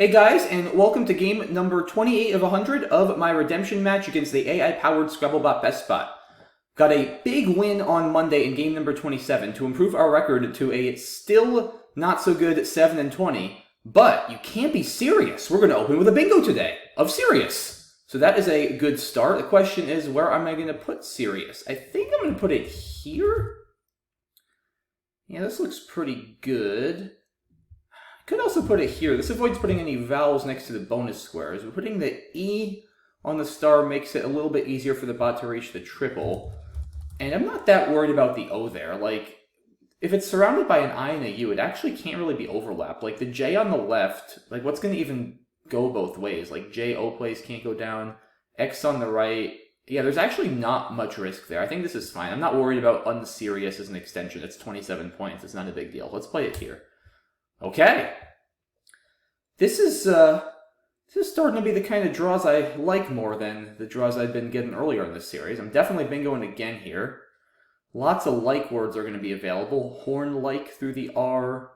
Hey guys, and welcome to game number 28 of 100 of my redemption match against the AI-powered Scrabble BestBot. Got a big win on Monday in game number 27 to improve our record to a still not so good 7-20. But you can't be serious. We're going to open with a bingo today of serious. So that is a good start. The question is, where am I going to put serious? I think I'm going to put it here. Yeah, this looks pretty good. Could also put it here. This avoids putting any vowels next to the bonus squares. But putting the E on the star makes it a little bit easier for the bot to reach the triple. And I'm not that worried about the O there. Like, if it's surrounded by an I and a U, it actually can't really be overlapped. Like, the J on the left, like, what's going to even go both ways? Like, J-O plays can't go down. X on the right. Yeah, there's actually not much risk there. I think this is fine. I'm not worried about unserious as an extension. It's 27 points. It's not a big deal. Let's play it here. Okay. This is starting to be the kind of draws I like more than the draws I've been getting earlier in this series. I'm definitely bingoing again here. Lots of like words are going to be available. Horn-like through the R.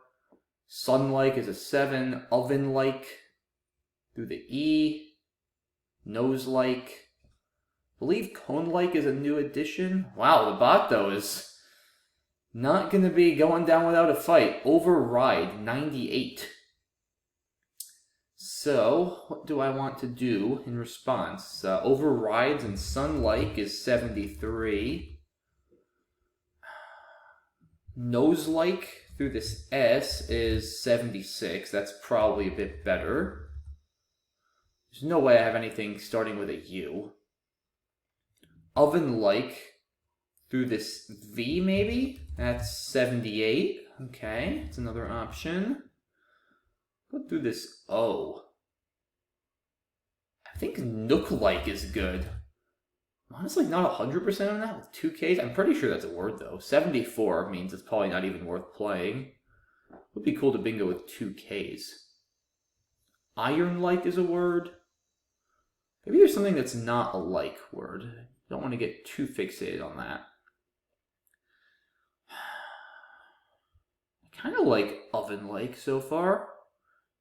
Sun-like is a 7. Oven-like through the E. Nose-like. I believe cone-like is a new addition. Wow, the bot, though, is not going to be going down without a fight. Override, 98. So, what do I want to do in response? Overrides and sun-like is 73. Nose-like through this S is 76. That's probably a bit better. There's no way I have anything starting with a U. Oven-like through this V, maybe? That's 78. Okay, it's another option. Go through this O. I think nook-like is good. I'm honestly not 100% on that with 2 Ks. I'm pretty sure that's a word, though. 74 means it's probably not even worth playing. Would be cool to bingo with 2 Ks. Iron-like is a word. Maybe there's something that's not a like word. Don't want to get too fixated on that. I kind of like oven-like so far.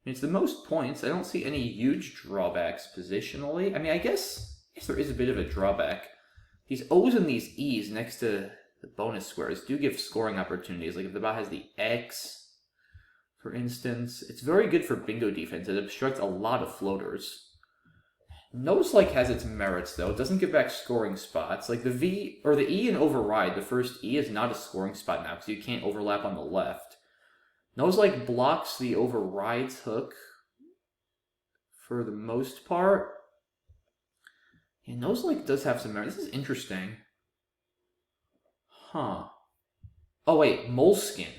I mean, it's the most points. I don't see any huge drawbacks positionally. I mean, I guess there is a bit of a drawback. These O's and these E's next to the bonus squares do give scoring opportunities. Like if the bot has the X, for instance, it's very good for bingo defense. It obstructs a lot of floaters. Nose-like has its merits, though. It doesn't give back scoring spots. Like the V, or the E in override, the first E is not a scoring spot now because you can't overlap on the left. Nose-like blocks the overrides hook for the most part. And Nose-like does have some merit. This is interesting. Huh. Oh, wait. Moleskin.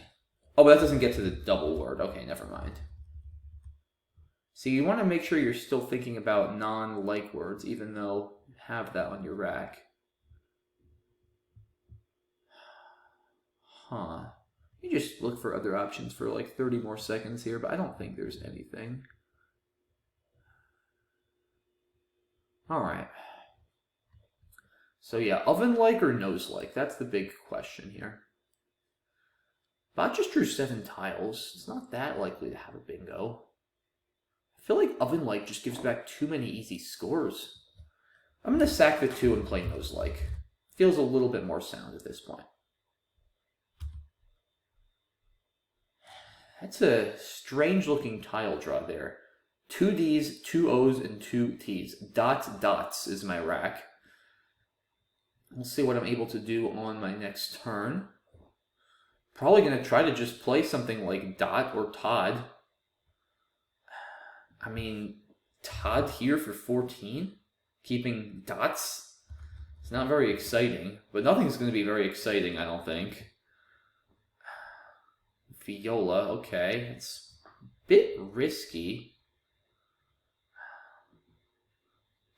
Oh, but that doesn't get to the double word. Okay, never mind. So you want to make sure you're still thinking about non-like words, even though you have that on your rack. Huh. You just look for other options for like 30 more seconds here, but I don't think there's anything. Alright. So yeah, oven-like or nose-like? That's the big question here. Bot just drew 7 tiles. It's not that likely to have a bingo. I feel like oven-like just gives back too many easy scores. I'm going to sack the 2 and play nose-like. Feels a little bit more sound at this point. That's a strange-looking tile draw there. 2 Ds, 2 Os, and 2 Ts. Dots is my rack. We'll see what I'm able to do on my next turn. Probably going to try to just play something like Dot or Todd. I mean, Todd here for 14? Keeping dots? It's not very exciting, but nothing's going to be very exciting, I don't think. Viola, okay. It's a bit risky.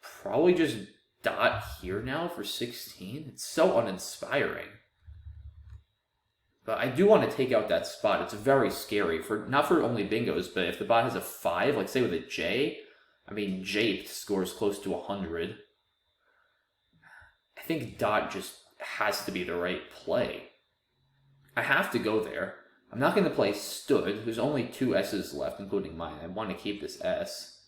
Probably just dot here now for 16. It's so uninspiring. But I do want to take out that spot. It's very scary. Not for only bingos, but if the bot has a 5, like say with a J, I mean, Japed scores close to 100. I think dot just has to be the right play. I have to go there. I'm not going to play stood. There's only 2 S's left, including mine. I want to keep this S.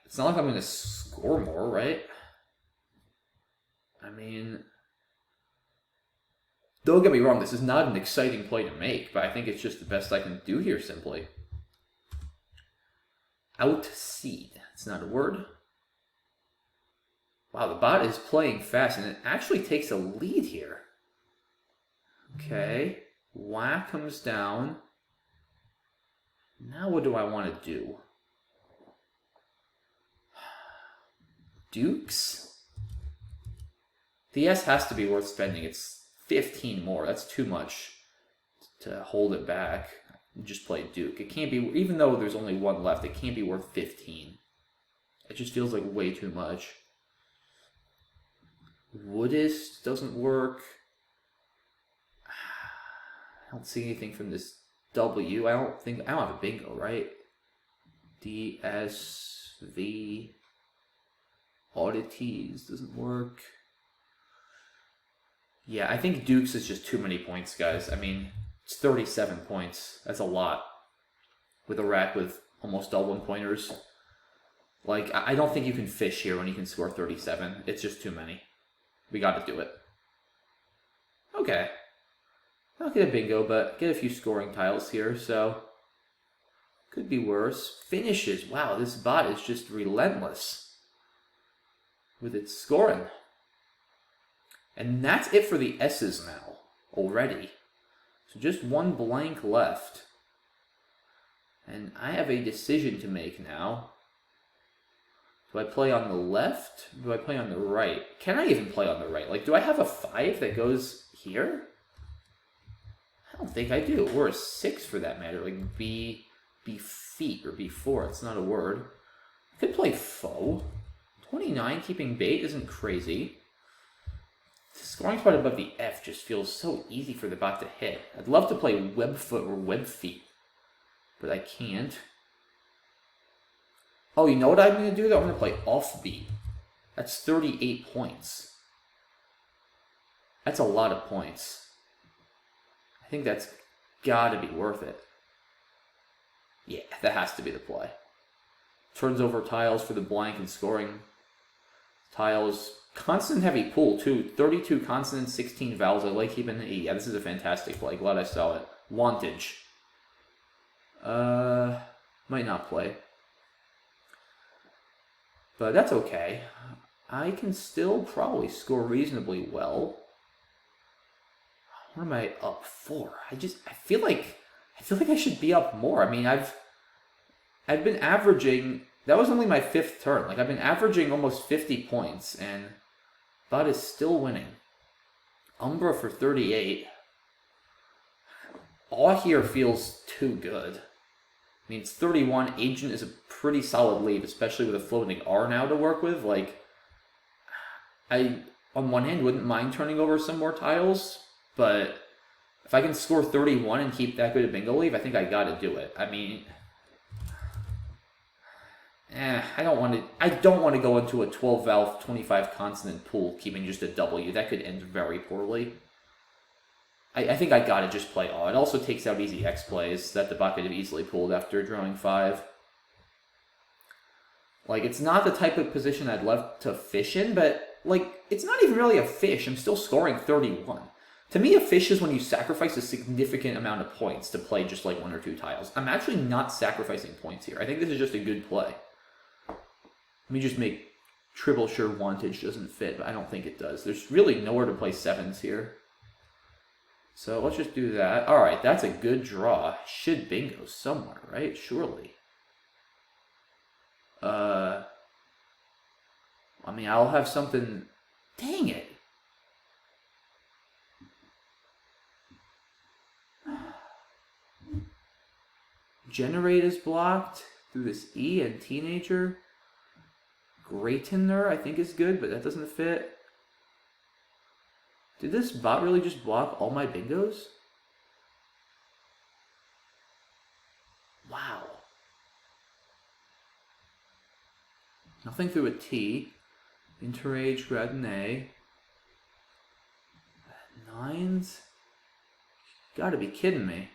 It's not like I'm going to score more, right? I mean, don't get me wrong, this is not an exciting play to make, but I think it's just the best I can do here, simply. Outseed. It's not a word. Wow, the bot is playing fast, and it actually takes a lead here. Okay. Whack comes down. Now what do I want to do? Dukes? The S has to be worth spending. It's 15 more. That's too much to hold it back. Just play Duke. It can't be, even though there's only 1 left, it can't be worth 15. It just feels like way too much. Woodist doesn't work. I don't see anything from this W. I don't have a bingo, right? D, S, V. Oddities doesn't work. Yeah, I think Dukes is just too many points, guys. I mean, it's 37 points. That's a lot. With a rack with almost all 1-pointers. Like, I don't think you can fish here when you can score 37. It's just too many. We gotta do it. Okay. I'll get a bingo, but get a few scoring tiles here, so could be worse. Finishes. Wow, this bot is just relentless with its scoring. And that's it for the S's now, already. So just 1 blank left. And I have a decision to make now. Do I play on the left? Do I play on the right? Can I even play on the right? Like, do I have a 5 that goes here? I don't think I do. Or a 6 for that matter. Like B feet or B4. It's not a word. I could play foe. 29 keeping bait isn't crazy. The scoring spot above the F just feels so easy for the bot to hit. I'd love to play web foot or web feet, but I can't. Oh, you know what I'm going to do though? I'm going to play offbeat. That's 38 points. That's a lot of points. I think that's got to be worth it. Yeah, that has to be the play. Turns over tiles for the blank and scoring tiles. Consonant heavy pool too. 32 consonants, 16 vowels. I like keeping the E. Yeah, this is a fantastic play. Glad I saw it. Wantage. Might not play. But that's okay. I can still probably score reasonably well. What am I up for? I feel like I should be up more. I mean, I've been averaging. That was only my 5th turn. Like, I've been averaging almost 50 points, and bot is still winning. Umbra for 38. Awe here feels too good. I mean, it's 31. Agent is a pretty solid lead, especially with a floating R now to work with. Like, I, on one hand, wouldn't mind turning over some more tiles, but if I can score 31 and keep that good a bingo lead, I think I gotta do it. I mean, I don't want to go into a 12 valve, 25 consonant pool keeping just a W. That could end very poorly. I think I gotta just play all. It also takes out easy X plays that the bot could have easily pulled after drawing 5. Like, it's not the type of position I'd love to fish in, but, like, it's not even really a fish. I'm still scoring 31. To me, a fish is when you sacrifice a significant amount of points to play just like 1 or 2 tiles. I'm actually not sacrificing points here. I think this is just a good play. Let me just make triple sure Wantage doesn't fit, but I don't think it does. There's really nowhere to play 7s here. So let's just do that. All right, that's a good draw. Should bingo somewhere, right? Surely. I mean, I'll have something. Dang it. Generate is blocked through this E and teenager. Greatener, I think, is good, but that doesn't fit. Did this bot really just block all my bingos? Wow. Nothing through a T. Interage, grad an A. 9s? Gotta be kidding me.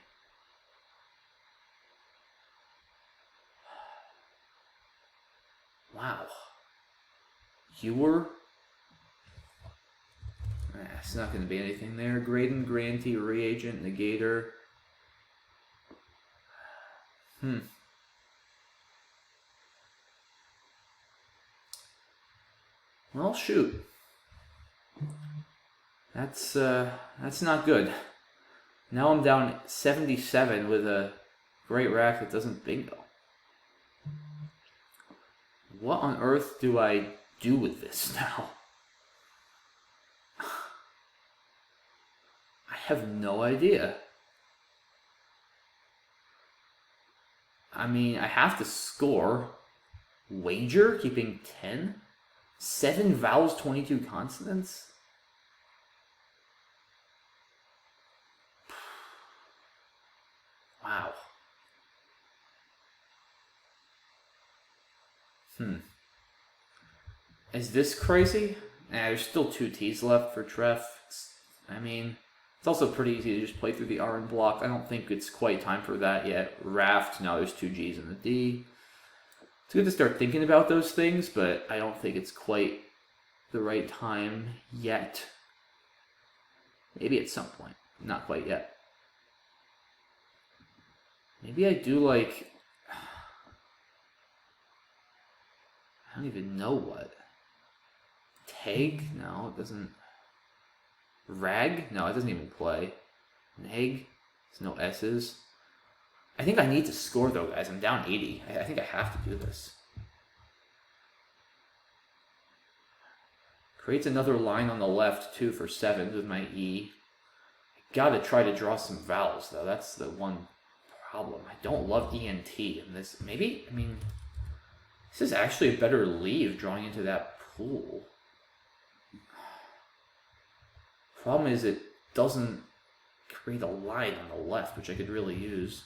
Wow. Ewer? It's not going to be anything there. Graydon, Grantee, Reagent, Negator. Well, shoot. That's not good. Now I'm down 77 with a great rack that doesn't bingo. What on earth do I do with this now? I have no idea. I mean, I have to score. Wager, keeping 10? 7 vowels, 22 consonants? Wow. Is this crazy? There's still 2 T's left for Treff. I mean, it's also pretty easy to just play through the R and block. I don't think it's quite time for that yet. Raft, now there's 2 G's and a D. It's good to start thinking about those things, but I don't think it's quite the right time yet. Maybe at some point. Not quite yet. Maybe I do like... I don't even know what. Tag? No, it doesn't. Rag? No, it doesn't even play. Neg? There's no S's. I think I need to score though, guys. I'm down 80. I think I have to do this. Creates another line on the left, too, for 7s with my E. I gotta try to draw some vowels, though. That's the one problem. I don't love ENT in this. Maybe, I mean, this is actually a better leave drawing into that pool. Problem is it doesn't create a line on the left, which I could really use.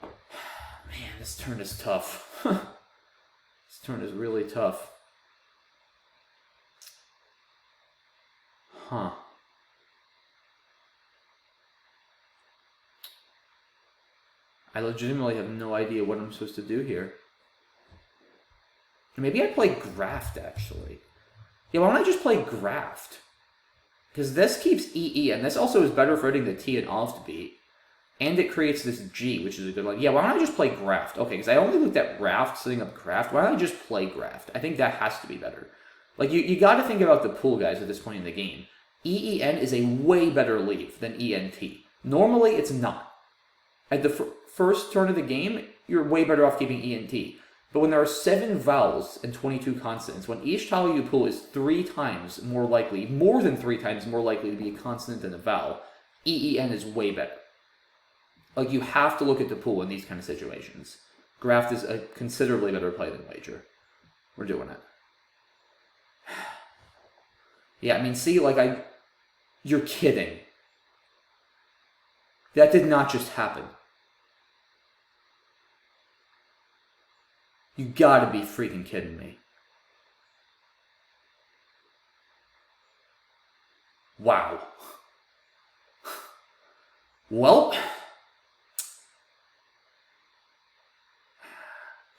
Man, this turn is tough. This turn is really tough. Huh. I legitimately have no idea what I'm supposed to do here. Maybe I play Graft, actually. Yeah, why don't I just play Graft? Because this keeps EE, and this also is better for hitting the T and off beat. And it creates this G, which is a good one. Yeah, why don't I just play Graft? Okay, because I only looked at Raft, setting up Graft. Why don't I just play Graft? I think that has to be better. Like, you got to think about the pool, guys, at this point in the game. EEN is a way better leave than ENT. Normally, it's not. At the first turn of the game, you're way better off keeping ENT. But when there are 7 vowels and 22 consonants, when each tile you pull is 3 times more likely, more than 3 times more likely to be a consonant than a vowel, EEN is way better. Like, you have to look at the pool in these kind of situations. Graft is a considerably better play than Wager. We're doing it. Yeah, I mean, see, like, you're kidding. That did not just happen. You gotta be freaking kidding me. Wow. Well,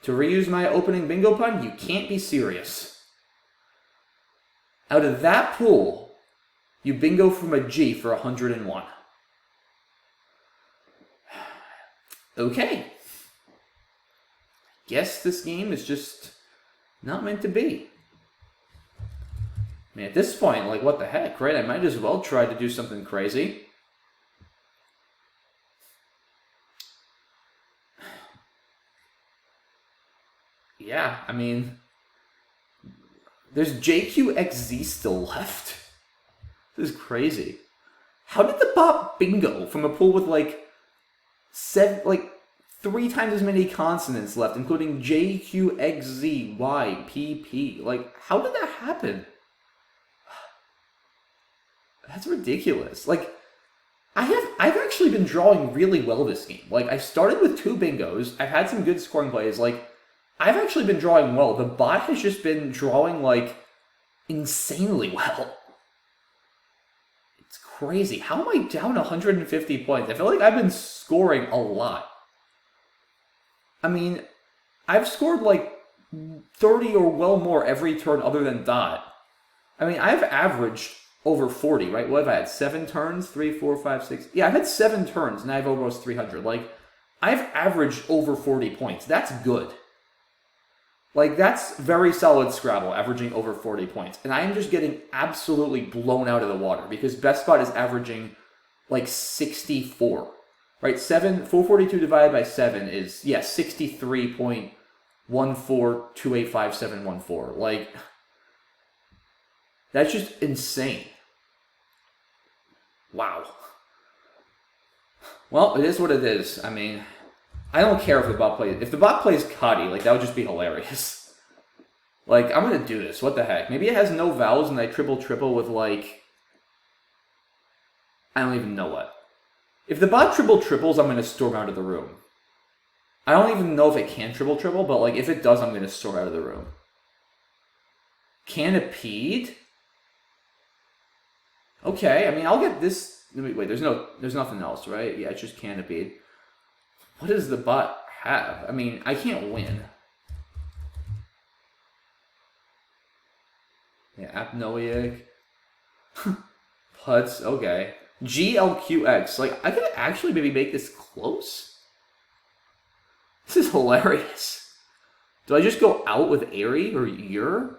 to reuse my opening bingo pun, you can't be serious. Out of that pool, you bingo from a G for 101. Okay. Guess this game is just not meant to be. I mean, at this point, like, what the heck, right? I might as well try to do something crazy. Yeah, I mean, there's JQXZ still left. This is crazy. How did the bot bingo from a pool with, like, 3 times as many consonants left, including J, Q, X, Z, Y, P, P. Like, how did that happen? That's ridiculous. Like, I've actually been drawing really well this game. Like, I started with 2 bingos. I've had some good scoring plays. Like, I've actually been drawing well. The bot has just been drawing, like, insanely well. It's crazy. How am I down 150 points? I feel like I've been scoring a lot. I mean, I've scored like 30 or well more every turn other than dot. I mean, I've averaged over 40, right? What have I had? 7 turns? 3, 4, 5, 6. Yeah, I've had 7 turns and I have almost 300. Like, I've averaged over 40 points. That's good. Like, that's very solid Scrabble, averaging over 40 points. And I am just getting absolutely blown out of the water because BestBot is averaging like 64. Right? 442 divided by 7 is, yeah, 63.14285714. Like, that's just insane. Wow. Well, it is what it is. I mean, I don't care if the bot plays... If the bot plays Coddy, like, that would just be hilarious. Like, I'm gonna do this. What the heck? Maybe it has no vowels and I triple with, like... I don't even know what. If the bot triples, I'm gonna storm out of the room. I don't even know if it can triple, but, like, if it does, I'm gonna storm out of the room. Canopied? Okay, I mean, I'll get this... Wait, there's nothing else, right? Yeah, it's just canopied. What does the bot have? I mean, I can't win. Yeah, apnoic. Putz, okay. GLQX. Like, I could actually maybe make this close? This is hilarious. Do I just go out with Airy or Ur?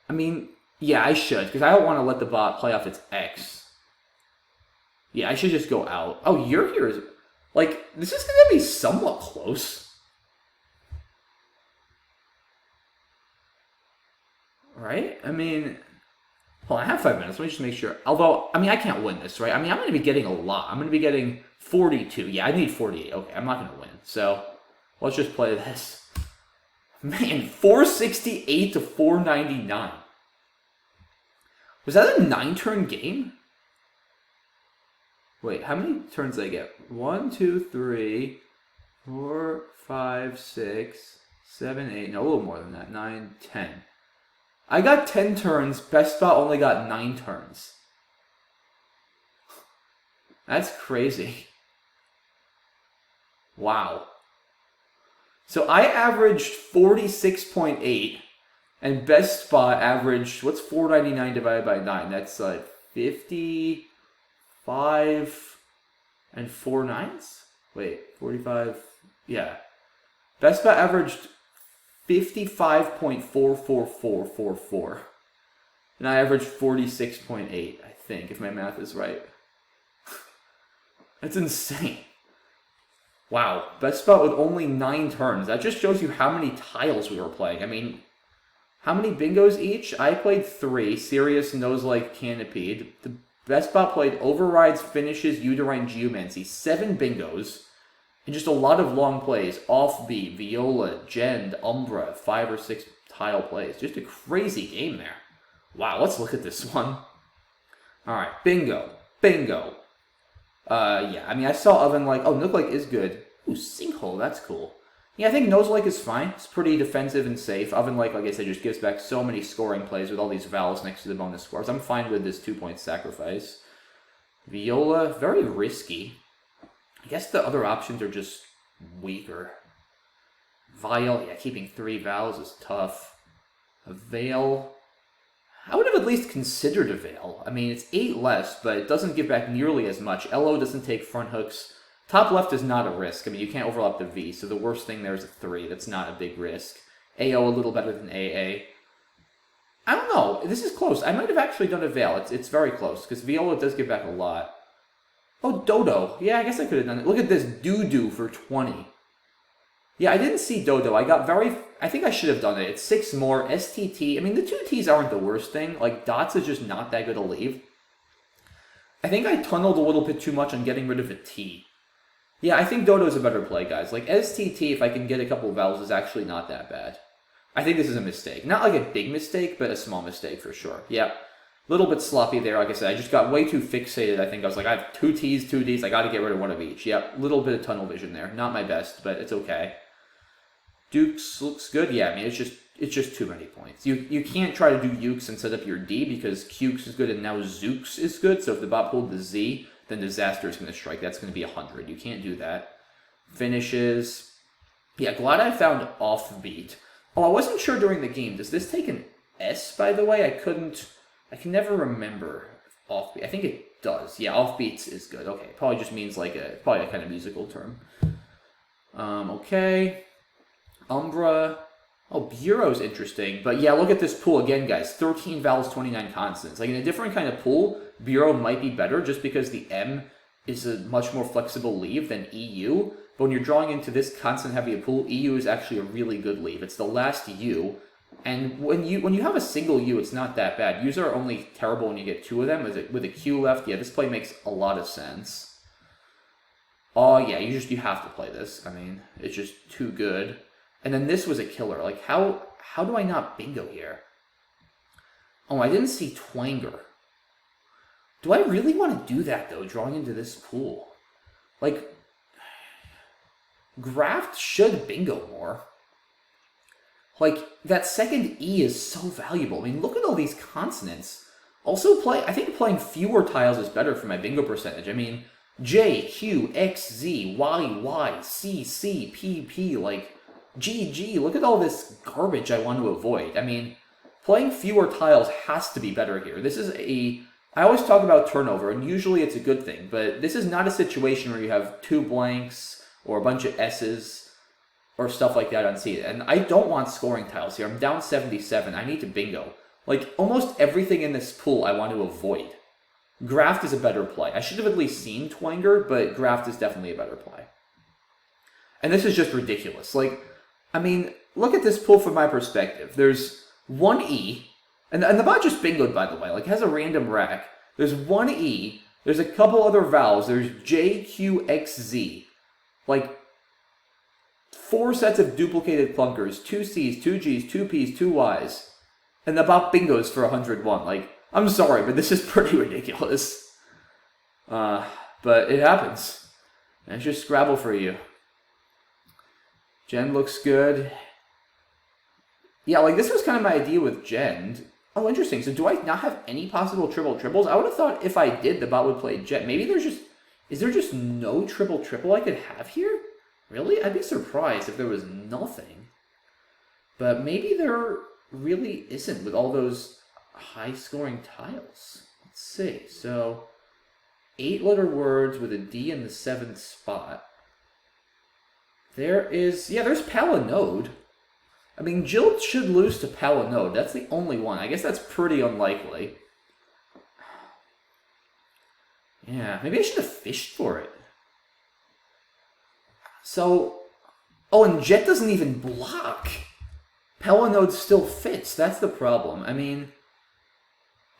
I mean, yeah, I should, because I don't want to let the bot play off its X. Yeah, I should just go out. Oh, Ur here is... Like, this is going to be somewhat close. Right? I mean... Well, I have 5 minutes. Let me just make sure. Although, I mean, I can't win this, right? I mean, I'm going to be getting a lot. I'm going to be getting 42. Yeah, I need 48. Okay, I'm not going to win. So, let's just play this. Man, 468 to 499. Was that a 9-turn game? Wait, how many turns did I get? 1, 2, 3, 4, 5, 6, 7, 8. No, a little more than that. 9, 10. I got 10 turns. BestBot only got 9 turns. That's crazy. Wow. So I averaged 46.8, and BestBot averaged, what's 499 divided by 9? That's like 55 and 4 nines? Wait, 45, yeah. BestBot averaged 55.44444. And I averaged 46.8, I think, if my math is right. That's insane. Wow, BestBot with only 9 turns. That just shows you how many tiles we were playing. I mean, how many bingos each? I played 3. Sirius, Nose Like, Canopied. The BestBot played Overrides, Finishes, Uterine, Geomancy. 7 bingos. And just a lot of long plays. Offbeat, Viola, Gend, Umbra. 5 or 6 tile plays. Just a crazy game there. Wow, let's look at this one. Alright, bingo. Bingo. Yeah, I mean, I saw Oven Like. Oh, Nook Like is good. Ooh, Sinkhole, that's cool. Yeah, I think Nose Like is fine. It's pretty defensive and safe. Oven Like I said, just gives back so many scoring plays with all these vowels next to the bonus scores. I'm fine with this 2-point sacrifice. Viola, very risky. I guess the other options are just weaker. Vial, yeah, keeping 3 vowels is tough. A Veil. I would have at least considered a Veil. I mean, it's 8 less, but it doesn't give back nearly as much. LO doesn't take front hooks. Top left is not a risk. I mean, you can't overlap the V, so the worst thing there is a 3. That's not a big risk. AO a little better than AA. I don't know. This is close. I might have actually done a Veil. It's very close, because Viola does give back a lot. Oh, Dodo. Yeah, I guess I could have done it. Look at this Doo-Doo for 20. Yeah, I didn't see Dodo. I think I should have done it. It's 6 more. STT. I mean, the 2 T's aren't the worst thing. Like, Dots is just not that good a leave. I think I tunneled a little bit too much on getting rid of a T. Yeah, I think Dodo's a better play, guys. Like, STT, if I can get a couple of vowels, is actually not that bad. I think this is a mistake. Not like a big mistake, but a small mistake for sure. Yeah. Little bit sloppy there, like I said. I just got way too fixated. I think I was like, I have 2 T's, 2 D's. I got to get rid of one of each. Yep, little bit of tunnel vision there. Not my best, but it's okay. Dukes looks good. Yeah, I mean, it's just too many points. You can't try to do Ukes and set up your D because Qukes is good and now Zooks is good. So if the bot pulled the Z, then Disaster is going to strike. That's going to be 100. You can't do that. Finishes. Yeah, glad I found offbeat. Oh, I wasn't sure during the game. Does this take an S, by the way? I can never remember offbeat. I think it does. Yeah, offbeats is good. Okay, probably just means like probably a kind of musical term. Okay. Umbra. Oh, Bureau's interesting. But yeah, look at this pool again, guys. 13 vowels, 29 consonants. Like in a different kind of pool, Bureau might be better just because the M is a much more flexible leave than EU. But when you're drawing into this consonant-heavy pool, EU is actually a really good leave. It's the last U. And when you have a single U, it's not that bad. U's are only terrible when you get two of them. With a Q left, yeah, this play makes a lot of sense. Oh yeah, you have to play this. I mean, it's just too good. And then this was a killer. Like, how do I not bingo here? Oh, I didn't see Twanger. Do I really want to do that, though, drawing into this pool? Like, Graft should bingo more. Like, that second E is so valuable. I mean, look at all these consonants. Also, I think playing fewer tiles is better for my bingo percentage. I mean, J, Q, X, Z, Y, Y, C, C, P, P, like... GG, look at all this garbage I want to avoid. I mean, playing fewer tiles has to be better here. I always talk about turnover, and usually it's a good thing, but this is not a situation where you have two blanks or a bunch of S's or stuff like that on cede. And I don't want scoring tiles here. I'm down 77. I need to bingo. Like, almost everything in this pool I want to avoid. Graft is a better play. I should have at least seen Twanger, but Graft is definitely a better play. And this is just ridiculous. Like, I mean, look at this pool from my perspective. There's one E, and the bot just bingoed, by the way. Like, it has a random rack. There's one E, there's a couple other vowels. There's J, Q, X, Z. Like, 4 sets of duplicated clunkers, 2 C's, 2 G's, 2 P's, 2 Y's. And the bot bingos for 101. Like, I'm sorry, but this is pretty ridiculous. But it happens. That's just Scrabble for you. Gen looks good. Yeah, like this was kind of my idea with Gen. Oh, interesting. So do I not have any possible triple-triples? I would have thought if I did, the bot would play Gen. Maybe is there just no triple-triple I could have here? Really? I'd be surprised if there was nothing. But maybe there really isn't with all those high-scoring tiles. Let's see. So, 8-letter words with a D in the 7th spot. There's Palinode. I mean, Jill should lose to Palinode. That's the only one. I guess that's pretty unlikely. Yeah, maybe I should have fished for it. So, oh, and Jet doesn't even block. Palinode still fits. That's the problem. I mean,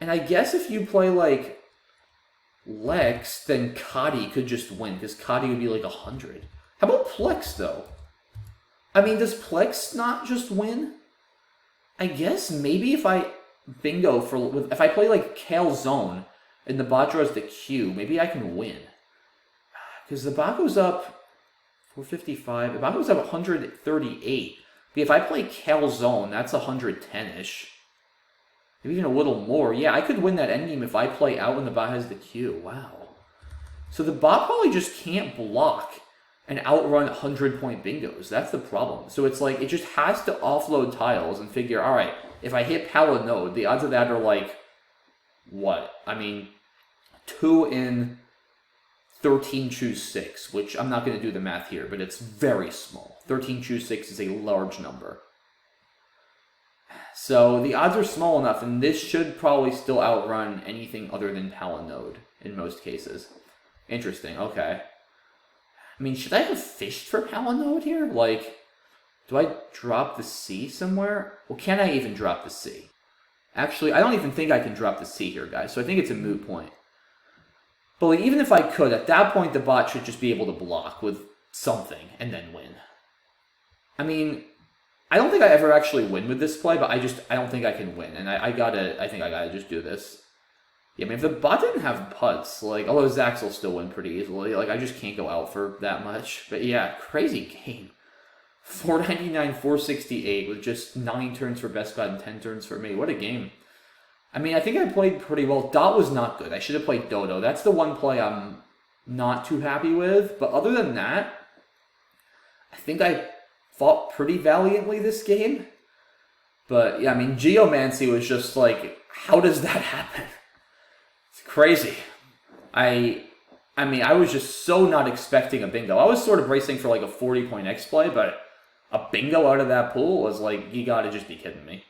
and I guess if you play, like, Lex, then Kadi could just win, because Kadi would be like 100. How about Plex, though? I mean, does Plex not just win? I guess maybe if I bingo if I play like Calzone and the bot draws the Q, maybe I can win. Because the bot goes up 455. The bot goes up 138. But if I play Calzone, that's 110-ish. Maybe even a little more. Yeah, I could win that endgame if I play out when the bot has the Q. Wow. So the bot probably just can't block and outrun 100-point bingos. That's the problem. So it's like, it just has to offload tiles and figure, all right, if I hit Palinode, the odds of that are like, what? I mean, 2 in 13 choose 6, which I'm not going to do the math here, but it's very small. 13 choose 6 is a large number. So the odds are small enough, and this should probably still outrun anything other than Palinode in most cases. Interesting, okay. I mean, should I have fished for Palinode here? Like, do I drop the C somewhere? Well, can I even drop the C? Actually, I don't even think I can drop the C here, guys, so I think it's a moot point. But like, even if I could, at that point, the bot should just be able to block with something and then win. I mean, I don't think I ever actually win with this play, but I don't think I can win, and I think I gotta just do this. Yeah, I mean, if the bot didn't have putts, like, although Zax will still win pretty easily, like, I just can't go out for that much. But yeah, crazy game. 499, 468 with just 9 turns for BestBot and 10 turns for me. What a game. I mean, I think I played pretty well. Dot was not good. I should have played Dodo. That's the one play I'm not too happy with. But other than that, I think I fought pretty valiantly this game. But, yeah, I mean, Geomancy was just like, how does that happen? It's crazy. I mean, I was just so not expecting a bingo. I was sort of bracing for like a 40-point X play, but a bingo out of that pool was like, you gotta just be kidding me.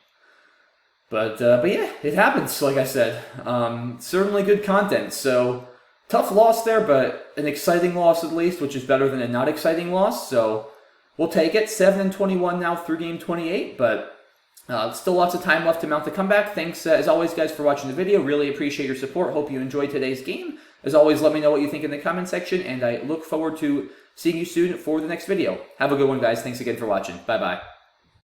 But yeah, it happens, like I said. Certainly good content. So, tough loss there, but an exciting loss at least, which is better than a not exciting loss. So, we'll take it. 7-21 now through game 28, but still lots of time left to mount the comeback. Thanks, as always, guys, for watching the video. Really appreciate your support. Hope you enjoyed today's game. As always, let me know what you think in the comment section, and I look forward to seeing you soon for the next video. Have a good one, guys. Thanks again for watching. Bye-bye.